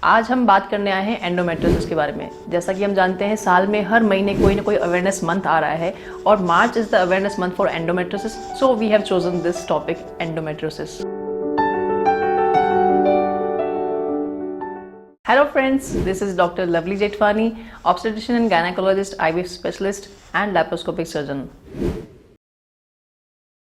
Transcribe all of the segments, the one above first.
आज हम बात करने आए हैं एंडोमेट्रियोसिस के बारे में। जैसा कि हम जानते हैं साल में हर महीने कोई ना कोई अवेयरनेस मंथ आ रहा है और March is the awareness month for endometriosis, so we have chosen this topic endometriosis. Hello friends, this is Dr. Lovely Jetwani, obstetrician and gynecologist, IVF specialist and laparoscopic surgeon.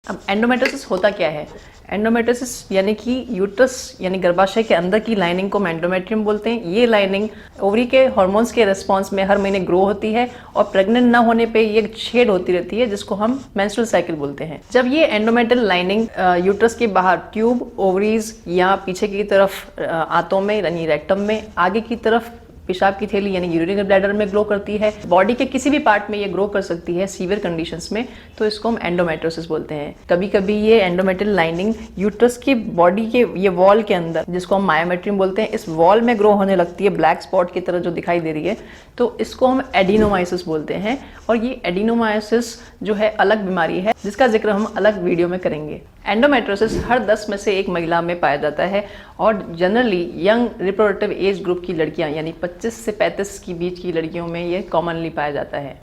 अब endometriosis होता क्या है? Endometriosis यानी कि uterus यानी गर्भाशय के अंदर की लाइनिंग को हम एंडोमेट्रियम बोलते हैं। ये लाइनिंग ओवरी के हार्मोन्स के रिस्पॉन्स में हर महीने ग्रो होती है और प्रेग्नेंट ना होने पे ये छेद होती रहती है जिसको हम मेंस्ट्रुअल साइकिल बोलते हैं। जब ये एंडोमेट्रियल लाइनिंग यूट्रस के बाहर ट्यूब, ओवरीज या पीछे की तरफ आंतों में यानी रेक्टम में, आगे की तरफ पेशाब की थैली यानी यूरिनरी ब्लैडर में ग्रो करती है, बॉडी के किसी भी पार्ट में ये ग्रो कर सकती है सीवियर कंडीशंस में, तो इसको हम एंडोमेट्रियोसिस बोलते हैं। कभी कभी ये एंडोमेट्रियल लाइनिंग यूट्रस की बॉडी के ये वॉल के अंदर, जिसको हम मायोमेट्रियम बोलते हैं, इस वॉल में ग्रो होने लगती है ब्लैक स्पॉट की तरह जो दिखाई दे रही है, तो इसको हम एडिनोमाइसिस बोलते हैं। और ये एडिनोमाइसिस जो है अलग बीमारी है जिसका जिक्र हम अलग वीडियो में करेंगे। एंडोमेट्रियोसिस हर 10 में से एक महिला में पाया जाता है और generally young reproductive age group की लड़कियां यानी 25 से 35 के बीच की लड़कियों में ये कॉमनली पाया जाता है।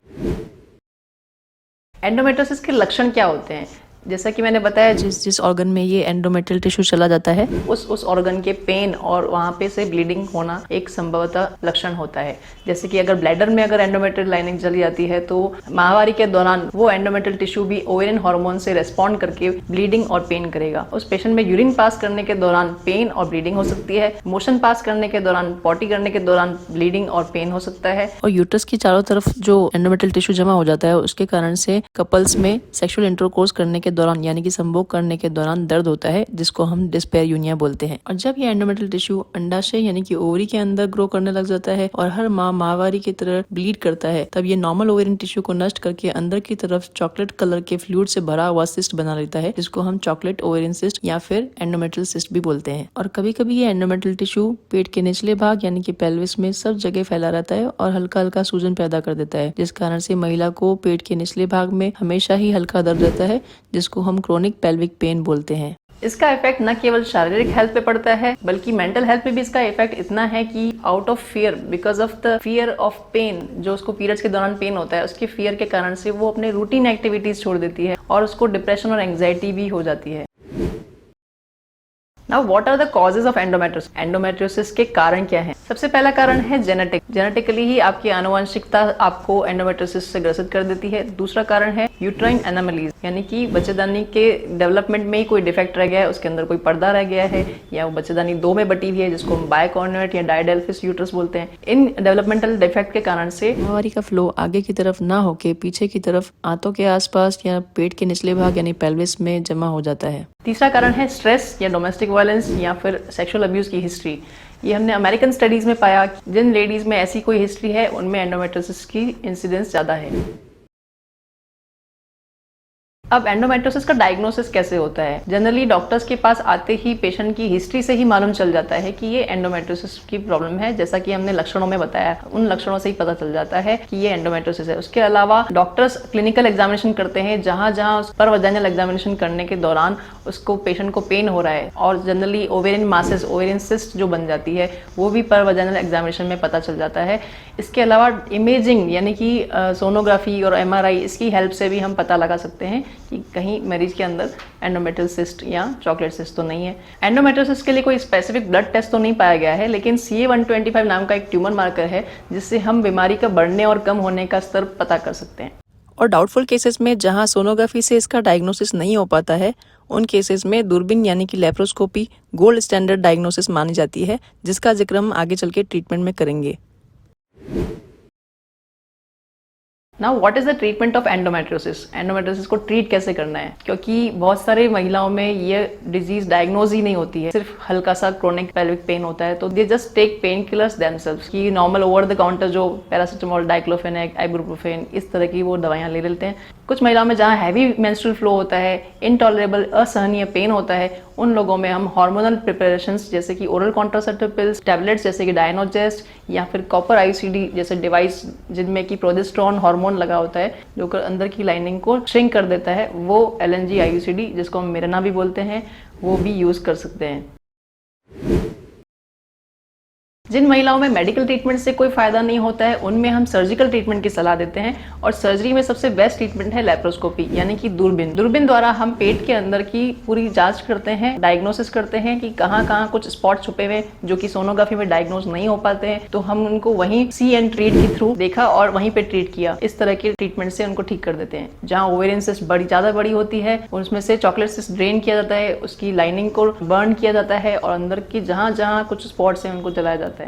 एंडोमेट्रियोसिस के लक्षण क्या होते हैं? जैसा कि मैंने बताया, जिस ऑर्गन में ये एंडोमेट्रियल टिश्यू चला जाता है उस ऑर्गन के पेन और वहाँ पे से ब्लीडिंग होना एक संभवतः लक्षण होता है। जैसे कि अगर ब्लैडर में अगर एंडोमेट्रियल लाइनिंग चली जाती है तो माहवारी के दौरान वो एंडोमेट्रियल टिश्यू भी ओवेरियन हार्मोन से रेस्पॉन्ड करके ब्लीडिंग और पेन करेगा। उस पेशेंट में यूरिन पास करने के दौरान पेन और ब्लीडिंग हो सकती है, मोशन पास करने के दौरान, पॉटी करने के दौरान ब्लीडिंग और पेन हो सकता है। और यूट्रस की चारों तरफ जो एंडोमेट्रियल टिश्यू जमा हो जाता है उसके कारण से कपल्स में सेक्सुअल इंटरकोर्स करने के दौरान यानी कि संभोग करने के दौरान दर्द होता है जिसको हम डिस्पेरियूनिया बोलते हैं। और जब ये एंडोमेट्रियल टिश्यू अंडाशय यानी कि ओवरी के अंदर ग्रो करने लग जाता है और हर माह माहवारी की तरह ब्लीड करता है, तब ये नॉर्मल ओवेरियन टिश्यू को नष्ट करके अंदर की तरफ चॉकलेट कलर के फ्लूइड से भरा हुआ सिस्ट बना लेता है जिसको हम चॉकलेट ओवेरियन सिस्ट या फिर एंडोमेट्रियल सिस्ट भी बोलते हैं। और कभी कभी ये एंडोमेट्रियल टिश्यू पेट के निचले भाग यानी कि पेल्विस में सब जगह फैला रहता है और हल्का हल्का सूजन पैदा कर देता है, जिस कारण से महिला को पेट के निचले भाग में हमेशा ही हल्का दर्द रहता है जिसको हम क्रोनिक पेल्विक पेन बोलते हैं। इसका इफेक्ट न केवल शारीरिक हेल्थ पे पड़ता है बल्कि मेंटल हेल्थ पे भी इसका इफेक्ट इतना है कि out of fear, because of the fear of pain, जो उसको पीरियड्स के दौरान पेन होता है उसके फियर के कारण से वो अपने रूटीन एक्टिविटीज छोड़ देती है और उसको डिप्रेशन और एंग्जाइटी भी हो जाती है। Now, what are the causes of endometriosis? Endometriosis के कारण क्या हैं? सबसे पहला कारण है जेनेटिकली ही आपकी आनुवंशिकता आपको एंडोमेट्रियोसिस से ग्रसित कर देती है। दूसरा कारण है यूट्राइन एनोमलीज यानी कि बच्चेदानी के डेवलपमेंट में ही कोई डिफेक्ट रह गया है, उसके अंदर कोई पर्दा रह गया है या वो बच्चेदानी दो में बटी हुई है जिसको हम बायकॉर्नुएट या डायडेल्फिस यूट्रस बोलते हैं। इन डेवलपमेंटल डिफेक्ट के कारण से माहवारी का फ्लो आगे की तरफ ना होके पीछे की तरफ आंतों के आसपास या पेट के निचले भाग यानी पेल्विस में जमा हो जाता है। तीसरा कारण है स्ट्रेस या डोमेस्टिक वायलेंस या फिर सेक्सुअल अब्यूज की हिस्ट्री। ये हमने अमेरिकन स्टडीज में पाया कि जिन लेडीज में ऐसी कोई हिस्ट्री है उनमें एंडोमेट्रियोसिस की इंसिडेंस ज्यादा है। अब एंडोमेट्रियोसिस का डायग्नोसिस कैसे होता है? जनरली डॉक्टर्स के पास आते ही पेशेंट की हिस्ट्री से ही मालूम चल जाता है कि ये एंडोमेट्रियोसिस की प्रॉब्लम है। जैसा कि हमने लक्षणों में बताया, उन लक्षणों से ही पता चल जाता है कि ये एंडोमेट्रियोसिस है। उसके अलावा डॉक्टर्स क्लिनिकल एग्जामिनेशन करते हैं, जहां जहां पर वजाइनल एग्जामिनेशन करने के दौरान उसको पेशेंट को पेन हो रहा है और generally ovarian masses, ovarian cyst जो बन जाती है वो भी पर वजाइनल एग्जामिनेशन में पता चल जाता है। इसके अलावा इमेजिंग यानी कि सोनोग्राफी और MRI, इसकी हेल्प से भी हम पता लगा सकते हैं कि कहीं मरीज के अंदर एंडोमेट्रियल सिस्ट या चॉकलेट सिस्ट तो नहीं है। एंडोमेट्रियोसिस के लिए कोई स्पेसिफिक ब्लड टेस्ट तो नहीं पाया गया है, लेकिन CA-125 नाम का एक ट्यूमर मार्कर है जिससे हम बीमारी का बढ़ने और कम होने का स्तर पता कर सकते हैं। और डाउटफुल केसेस में जहां सोनोग्राफी से इसका डायग्नोसिस नहीं हो पाता है, उन केसेस में दूरबीन यानी कि लेप्रोस्कोपी गोल्ड स्टैंडर्ड डायग्नोसिस मानी जाती है, जिसका जिक्र हम आगे चल के ट्रीटमेंट में करेंगे। Now what is the treatment of endometriosis? Endometriosis को ट्रीट कैसे करना है? क्योंकि बहुत सारे महिलाओं में ये डिजीज डायग्नोज ही नहीं होती है, सिर्फ हल्का सा क्रोनिक पेल्विक पेन होता है, तो they just take pain killers themselves की नॉर्मल ओवर द काउंटर जो पैरासिटामोल, डाइक्लोफेनेक, आइबुप्रोफेन, इस तरह की वो दवाइयाँ ले लेते हैं। कुछ महिलाओं में जहाँ हैवी मेंस्ट्रुअल फ्लो होता है, इनटॉलरेबल असहनीय पेन होता है, उन लोगों में हम हार्मोनल प्रिपरेशंस जैसे कि ओरल कॉन्ट्रासेप्टिव पिल्स, टैबलेट्स जैसे कि डायनोजेस्ट या फिर कॉपर ICD जैसे डिवाइस जिनमें कि प्रोजेस्टेरोन हार्मोन लगा होता है जो अंदर की लाइनिंग को श्रिंक कर देता है, वो LNG IUCD जिसको हम मिरेना भी बोलते हैं, वो भी यूज कर सकते हैं। जिन महिलाओं में मेडिकल ट्रीटमेंट से कोई फायदा नहीं होता है उनमें हम सर्जिकल ट्रीटमेंट की सलाह देते हैं और सर्जरी में सबसे बेस्ट ट्रीटमेंट है लेप्रोस्कोपी यानी कि दूरबीन। दूरबीन द्वारा हम पेट के अंदर की पूरी जांच करते हैं, डायग्नोसिस करते हैं कि कहाँ कुछ स्पॉट छुपे हुए जो कि सोनोग्राफी में डायग्नोज नहीं हो पाते हैं, तो हम उनको वहीं सी एंड ट्रीट के थ्रू देखा और वहीं पे ट्रीट किया। इस तरह के ट्रीटमेंट से उनको ठीक कर देते हैं। जहाँ ओवेरियन सिस्ट ज्यादा बड़ी होती है उसमें से चॉकलेट सिस्ट ड्रेन किया जाता है, उसकी लाइनिंग को बर्न किया जाता है और अंदर की जहाँ कुछ स्पॉट्स हैं उनको जलाया जाता है।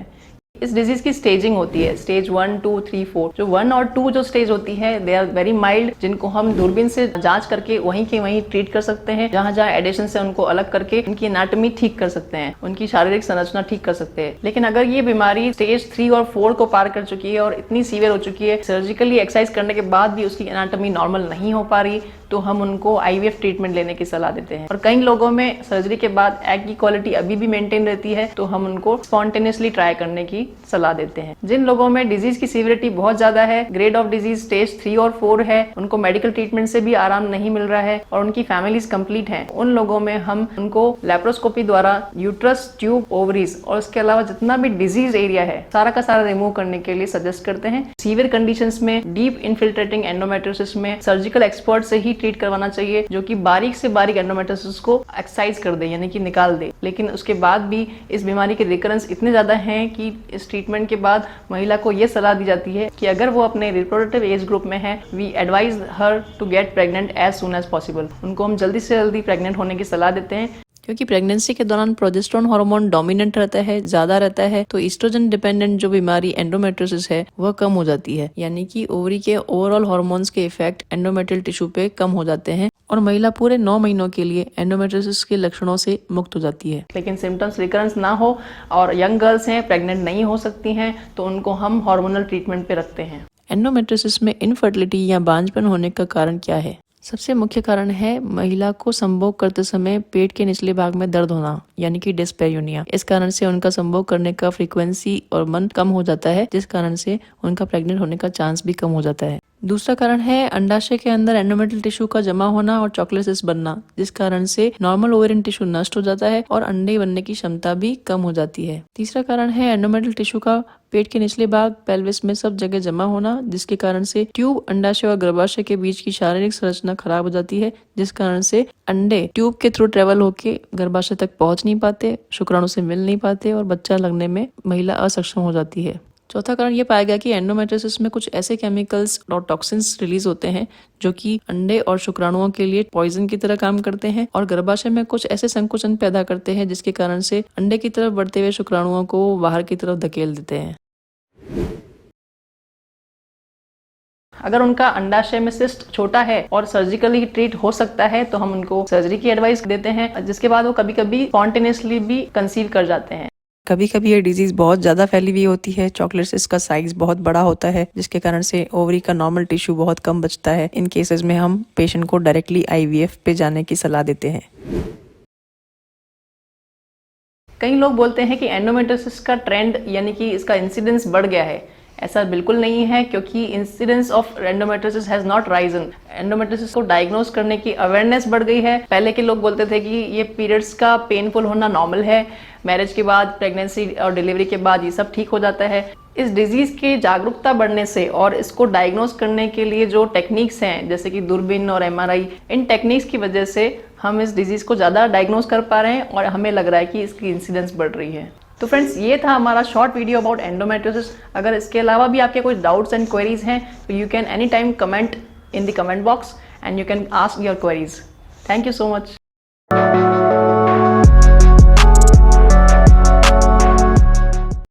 इस डिजीज की स्टेजिंग होती है, स्टेज 1, 2, 3, 4। जो 1 और 2 जो स्टेज होती है दे आर वेरी माइल्ड, जिनको हम दूरबीन से जांच करके वहीं के वहीं ट्रीट कर सकते हैं। जहाँ एडिशन से उनको अलग करके उनकी एनाटॉमी ठीक कर सकते हैं, उनकी शारीरिक संरचना ठीक कर सकते हैं। लेकिन अगर ये बीमारी स्टेज 3 और 4 को पार कर चुकी है और इतनी सीवियर हो चुकी है, सर्जिकली एक्सरसाइज करने के बाद भी उसकी एनाटॉमी नॉर्मल नहीं हो पा रही, तो हम उनको IVF ट्रीटमेंट लेने की सलाह देते हैं। और कई लोगों में सर्जरी के बाद एग की क्वालिटी अभी भी मेंटेन रहती है, तो हम उनको स्पॉन्टेनियसली ट्राई करने की सलाह देते हैं। जिन लोगों में डिजीज की सीवियरिटी बहुत ज्यादा है, ग्रेड ऑफ डिजीज स्टेज 3 और 4 है, उनको मेडिकल ट्रीटमेंट से भी आराम नहीं मिल रहा है और उनकी फैमिलीज कंप्लीट है, उन लोगों में हम उनको लेप्रोस्कोपी द्वारा यूट्रस, ट्यूब, ओवरीज और उसके अलावा जितना भी डिजीज एरिया है सारा का सारा रिमूव करने के लिए सजेस्ट करते हैं। सीवियर कंडीशंस में डीप इन्फिल्ट्रेटिंग एंडोमेट्रियोसिस में सर्जिकल एक्सपर्ट से ही ट्रीट करवाना चाहिए, जो कि बारीक से बारीक एंडोमेट्रियोसिस को एक्सरसाइज कर दे यानी कि निकाल दे। लेकिन उसके बाद भी इस बीमारी के रिकरेंस इतने ज्यादा हैं कि इस ट्रीटमेंट के बाद महिला को यह सलाह दी जाती है कि अगर वो अपने रिप्रोडक्टिव एज ग्रुप में है, we advise her to get pregnant as soon as possible. उनको हम जल्दी से जल्दी प्रेग्नेंट होने की सलाह देते हैं, क्योंकि प्रेगनेंसी के दौरान प्रोजेस्टेरोन हार्मोन डोमिनेंट रहता है, ज्यादा रहता है, तो ईस्ट्रोजन डिपेंडेंट जो बीमारी एंडोमेट्रियोसिस है वह कम हो जाती है, यानी कि ओवरी के ओवरऑल हार्मोन्स के इफेक्ट एंडोमेट्रियल टिश्यू पे कम हो जाते हैं और महिला पूरे 9 महीनों के लिए एंडोमेट्रियोसिस के लक्षणों से मुक्त हो जाती है। लेकिन सिम्टम्स रिकरेंस ना हो और यंग गर्ल्स हैं, प्रेग्नेंट नहीं हो सकती हैं, तो उनको हम हार्मोनल ट्रीटमेंट पे रखते हैं। एंडोमेट्रियोसिस में इनफर्टिलिटी या बांझपन होने का कारण क्या है? सबसे मुख्य कारण है महिला को संभोग करते समय पेट के निचले भाग में दर्द होना, यानी कि डिस्पैरियोनिया। इस कारण से उनका संभोग करने का फ्रीक्वेंसी और मन कम हो जाता है, जिस कारण से उनका प्रेग्नेंट होने का चांस भी कम हो जाता है। दूसरा कारण है अंडाशय के अंदर एंडोमेट्रियल टिश्यू का जमा होना और चॉकलेट सिस्ट बनना, जिस कारण से नॉर्मल ओवेरियन टिश्यू नष्ट हो जाता है और अंडे बनने की क्षमता भी कम हो जाती है। तीसरा कारण है एंडोमेट्रियल टिश्यू का पेट के निचले भाग, पेल्विस में सब जगह जमा होना, जिसके कारण से ट्यूब, अंडाशय और गर्भाशय के बीच की शारीरिक संरचना खराब हो जाती है, जिस कारण से अंडे ट्यूब के थ्रू ट्रेवल होके गर्भाशय तक पहुंच नहीं पाते, शुक्राणु से मिल नहीं पाते और बच्चा लगने में महिला असक्षम हो जाती है। चौथा कारण ये पाया गया कि एंडोमेट्रियोसिस में कुछ ऐसे केमिकल्स और टॉक्सिन्स रिलीज होते हैं जो कि अंडे और शुक्राणुओं के लिए पॉइजन की तरह काम करते हैं और गर्भाशय में कुछ ऐसे संकुचन पैदा करते हैं जिसके कारण से अंडे की तरफ बढ़ते हुए शुक्राणुओं को बाहर की तरफ धकेल देते हैं। अगर उनका अंडाशय में सिस्ट छोटा है और सर्जिकली ट्रीट हो सकता है तो हम उनको सर्जरी की एडवाइस देते हैं, जिसके बाद वो कभी कभी स्पॉन्टेनियसली भी कंसीव कर जाते हैं। कभी कभी ये डिजीज बहुत ज्यादा फैली हुई होती है, चॉकलेट सिस्ट का साइज बहुत बड़ा होता है, जिसके कारण से ओवरी का नॉर्मल टिश्यू बहुत कम बचता है। इन केसेस में हम पेशेंट को डायरेक्टली IVF पे जाने की सलाह देते हैं। कई लोग बोलते हैं कि एंडोमेट्रियोसिस का ट्रेंड यानी कि इसका इंसिडेंस बढ़ गया है। ऐसा बिल्कुल नहीं है, क्योंकि incidence of endometriosis has not Ryzen. Endometriosis को डायग्नोस करने की अवेयरनेस बढ़ गई है। पहले के लोग बोलते थे कि ये पीरियड्स का पेनफुल होना नॉर्मल है, मैरिज के बाद, प्रेगनेंसी और डिलीवरी के बाद ये सब ठीक हो जाता है। इस डिजीज की जागरूकता बढ़ने से और इसको डायग्नोस करने के लिए जो टेक्निक्स हैं जैसे कि दूरबीन और MRI, इन टेक्निक्स की वजह से हम इस डिजीज को ज़्यादा डायग्नोस कर पा रहे हैं और हमें लग रहा है कि इसकी इंसिडेंस बढ़ रही है। तो फ्रेंड्स, ये था हमारा शॉर्ट वीडियो अबाउट एंडोमेट्रियोसिस। अगर इसके अलावा भी आपके कोई डाउट्स एंड क्वेरीज हैं तो you can any time comment in the comment box and you can ask your queries. Thank you so much.